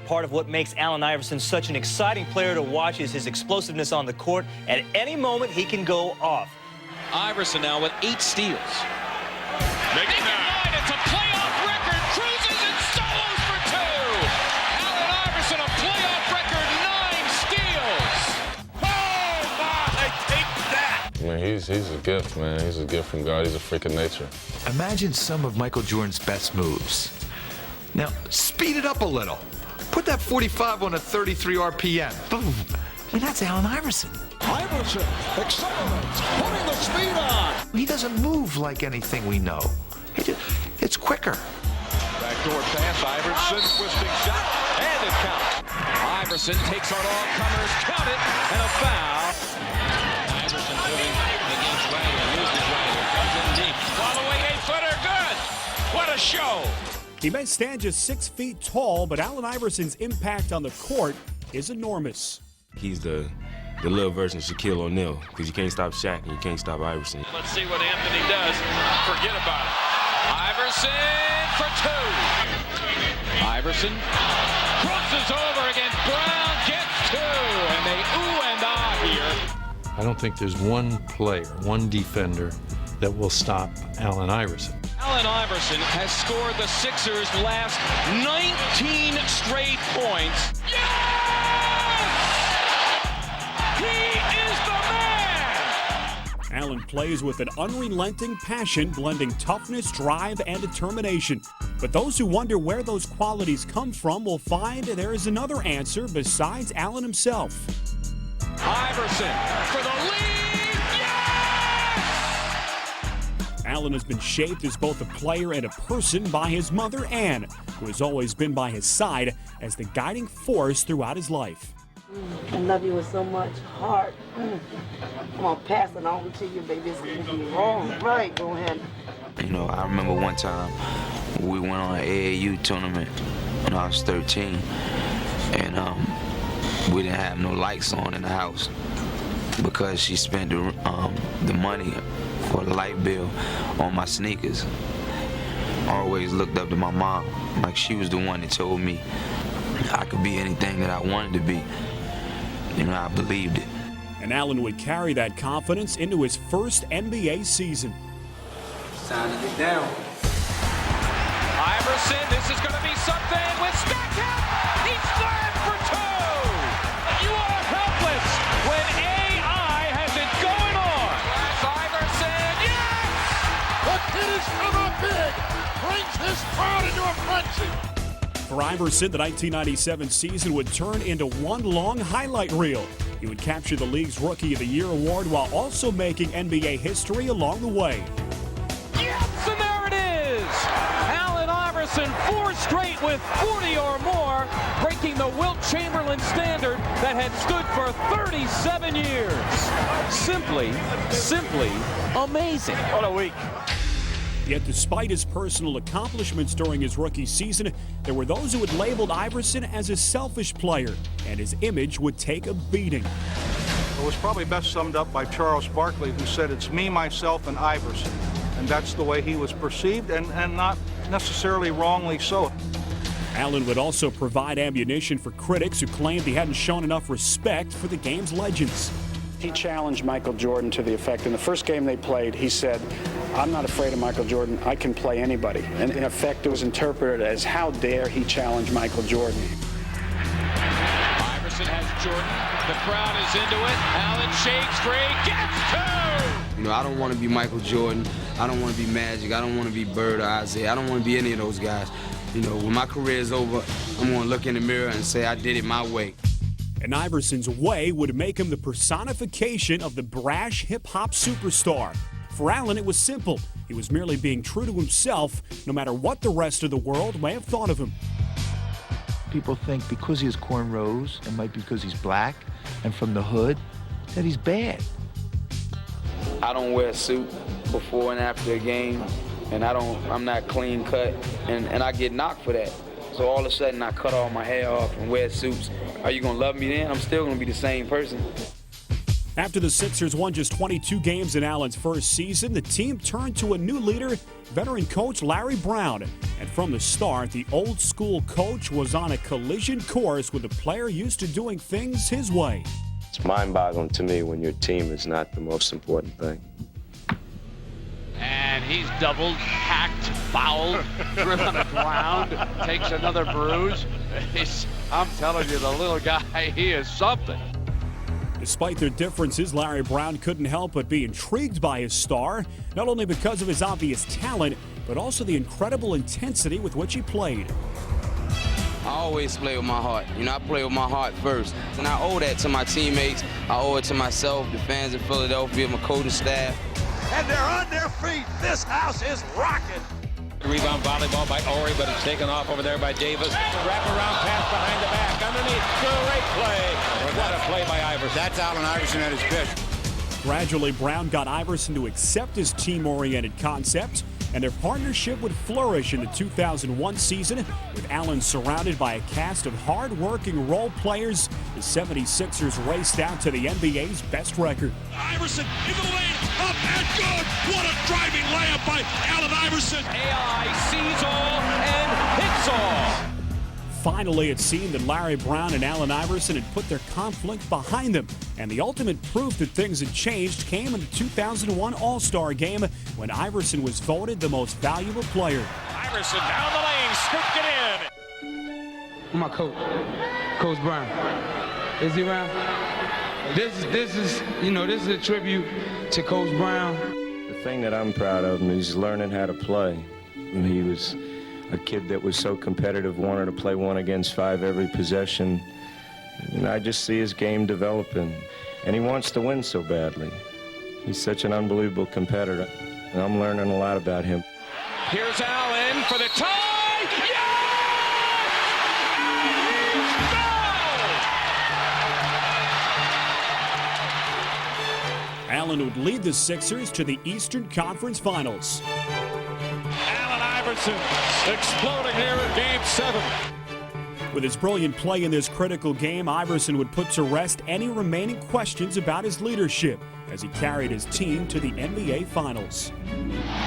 Part of what makes Allen Iverson such an exciting player to watch is his explosiveness on the court. At any moment, he can go off. Iverson now with 8 steals. Make it 9. It's a playoff record. Cruises and solos for 2. Allen Iverson, a playoff record, 9 steals. Oh, my, take that. I mean, he's a gift, man. He's a gift from God. He's a freak of nature. Imagine some of Michael Jordan's best moves. Now, speed it up a little. Put that 45 on a 33 RPM. Boom. I mean, that's Allen Iverson. Iverson accelerates, putting the speed on. He doesn't move like anything we know. It's quicker. Backdoor pass, Iverson, twisting shot, and it counts. Iverson takes on all comers, count it, and a foul. Iverson moving against Wagner, loses Wagner, comes in deep. Following 8-footer, good. What a show. He may stand just 6 feet tall, but Allen Iverson's impact on the court is enormous. He's the little version of Shaquille O'Neal, because you can't stop Shaq and you can't stop Iverson. Let's see what Anthony does. Forget about it. Iverson for 2. Iverson crosses over against Brown, gets 2, and they ooh and ah here. I don't think there's one player, one defender that will stop Allen Iverson. Allen Iverson has scored the Sixers' last 19 straight points. Yes! He is the man! Allen plays with an unrelenting passion, blending toughness, drive, and determination. But those who wonder where those qualities come from will find there is another answer besides Allen himself. Iverson for the lead! Yes! Allen has been shaped as both a player and a person by his mother, Ann, who has always been by his side as the guiding force throughout his life. I love you with so much heart. I'm gonna pass it on to you, baby. It's gonna be wrong. Right, go ahead. You know, I remember one time we went on an AAU tournament when I was 13, and we didn't have no lights on in the house because she spent the money for the light bill on my sneakers. I always looked up to my mom, like she was the one that told me I could be anything that I wanted to be. You know, I believed it. And Allen would carry that confidence into his first NBA season. It's time to get down. Iverson, this is going to be something with Stackhouse. He's slammed for 2. You are helpless when AI has it going on. Iverson, yes! The kid has come up big, brings his crowd into a frenzy. For Iverson, the 1997 season would turn into one long highlight reel. He would capture the league's Rookie of the Year award while also making NBA history along the way. Yes, and there it is! Allen Iverson, 4 straight with 40 or more, breaking the Wilt Chamberlain standard that had stood for 37 years. Simply amazing. What a week. Yet despite his personal accomplishments during his rookie season, there were those who had labeled Iverson as a selfish player, and his image would take a beating. It was probably best summed up by Charles Barkley, who said, "It's me, myself, and Iverson." And that's the way he was perceived, and not necessarily wrongly so. Allen would also provide ammunition for critics who claimed he hadn't shown enough respect for the game's legends. He challenged Michael Jordan to the effect, in the first game they played, he said, "I'm not afraid of Michael Jordan, I can play anybody." And in effect, it was interpreted as, how dare he challenge Michael Jordan. Iverson has Jordan. The crowd is into it. Allen shakes free, gets 2! You know, I don't want to be Michael Jordan. I don't want to be Magic. I don't want to be Bird or Isaiah. I don't want to be any of those guys. You know, when my career is over, I'm going to look in the mirror and say I did it my way. And Iverson's way would make him the personification of the brash hip-hop superstar. For Allen, it was simple. He was merely being true to himself, no matter what the rest of the world may have thought of him. People think because he has cornrows, and might be because he's black and from the hood, that he's bad. I don't wear a suit before and after a game, and I'm not clean cut, and I get knocked for that. So all of a sudden I cut all my hair off and wear suits. Are you gonna love me then? I'm still gonna be the same person. After the Sixers won just 22 games in Allen's first season, the team turned to a new leader, veteran coach Larry Brown. And from the start, the old school coach was on a collision course with a player used to doing things his way. It's mind-boggling to me when your team is not the most important thing. And he's doubled, hacked, fouled, driven on the ground, takes another bruise. I'm telling you, the little guy, he is something. Despite their differences, Larry Brown couldn't help but be intrigued by his star, not only because of his obvious talent, but also the incredible intensity with which he played. I always play with my heart. I play with my heart first. And I owe that to my teammates. I owe it to myself, the fans in Philadelphia, my coaching staff. And they're on their feet. This house is rocking. Rebound volleyball by Ori, but it's taken off over there by Davis. Wraparound pass behind the back, underneath. Great play. What a play by Iverson. That's Allen Iverson at his best. Gradually, Brown got Iverson to accept his team-oriented concept, and their partnership would flourish in the 2001 season, with Allen surrounded by a cast of hard-working role players. The 76ers raced out to the NBA's best record. Iverson in the lane, up and good. What a driving layup by Allen Iverson. AI sees all and hits all. Finally, it seemed that Larry Brown and Allen Iverson had put their conflict behind them, and the ultimate proof that things had changed came in the 2001 All-Star Game when Iverson was voted the most valuable player. Iverson down the lane, scooped it in. My coach, Coach Brown. Is he around? This is a tribute to Coach Brown. The thing that I'm proud of him is learning how to play. And he was a kid that was so competitive, wanted to play 1 against 5 every possession. And I just see his game developing. And he wants to win so badly. He's such an unbelievable competitor. And I'm learning a lot about him. Here's Allen for the tie. Allen would lead the Sixers to the Eastern Conference Finals. Allen Iverson exploding here in Game 7. With his brilliant play in this critical game, Iverson would put to rest any remaining questions about his leadership as he carried his team to the NBA Finals.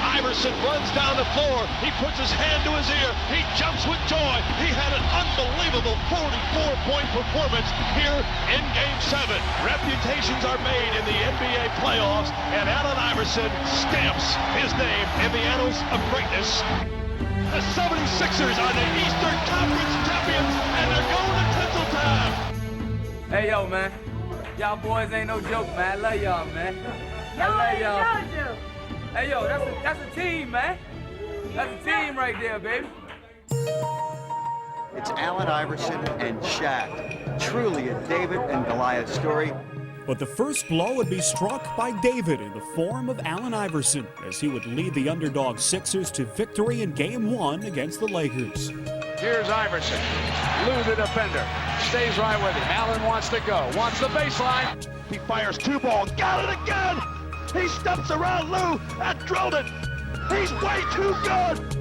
Iverson runs down the floor. He puts his hand to his ear. He jumps with joy. He had an unbelievable 44-point performance here in Game 7. Reputations are made in the NBA playoffs, and Allen Iverson stamps his name in the annals of greatness. The 76ers are the Eastern Conference champions, and they're going to Tinseltown. Hey, yo, man. Y'all boys ain't no joke, man. I love y'all, man. I love y'all. Hey, yo, that's a team, man. That's a team right there, baby. It's Allen Iverson and Shaq. Truly a David and Goliath story. But the first blow would be struck by David in the form of Allen Iverson as he would lead the underdog Sixers to victory in Game 1 against the Lakers. Here's Iverson. Lou, the defender, stays right with him. Allen wants to go, wants the baseline. He fires 2 balls, got it again! He steps around Lou and drilled it! He's way too good!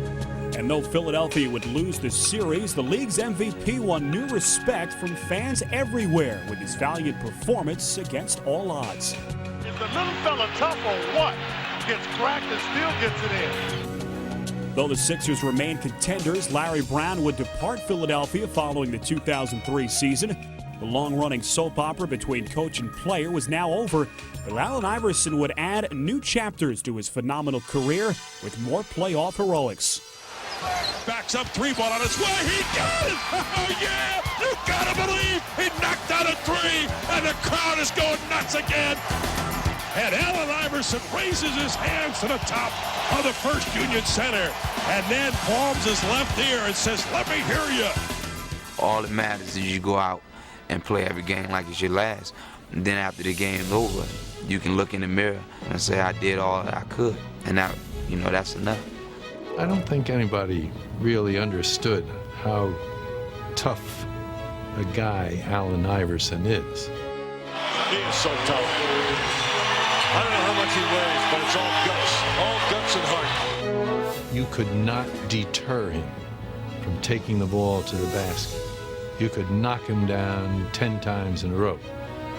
And though Philadelphia would lose the series, the league's MVP won new respect from fans everywhere with his valiant performance against all odds. Is the little fella tough or what? Gets cracked and still gets it in. Though the Sixers remain contenders, Larry Brown would depart Philadelphia following the 2003 season. The long-running soap opera between coach and player was now over, but Allen Iverson would add new chapters to his phenomenal career with more playoff heroics. Backs up 3-ball on its way. He got it! Oh, yeah! You gotta believe he knocked out a 3, and the crowd is going nuts again. And Allen Iverson raises his hands to the top of the First Union Center and then palms his left ear and says, "Let me hear you." All that matters is you go out and play every game like it's your last. And then after the game's over, you can look in the mirror and say, I did all that I could. And that, that's enough. I don't think anybody really understood how tough a guy Allen Iverson is. He is so tough. I don't know how much he weighs, but it's all guts and heart. You could not deter him from taking the ball to the basket. You could knock him down 10 times in a row,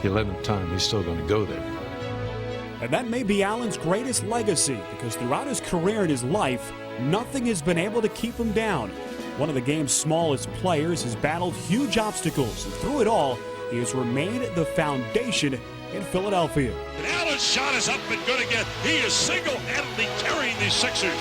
the 11th time, he's still going to go there. And that may be Allen's greatest legacy, because throughout his career and his life, nothing has been able to keep him down. One of the game's smallest players has battled huge obstacles, and through it all, he has remained the foundation in Philadelphia. And Allen's shot is up and good again. He is single-handedly carrying these Sixers.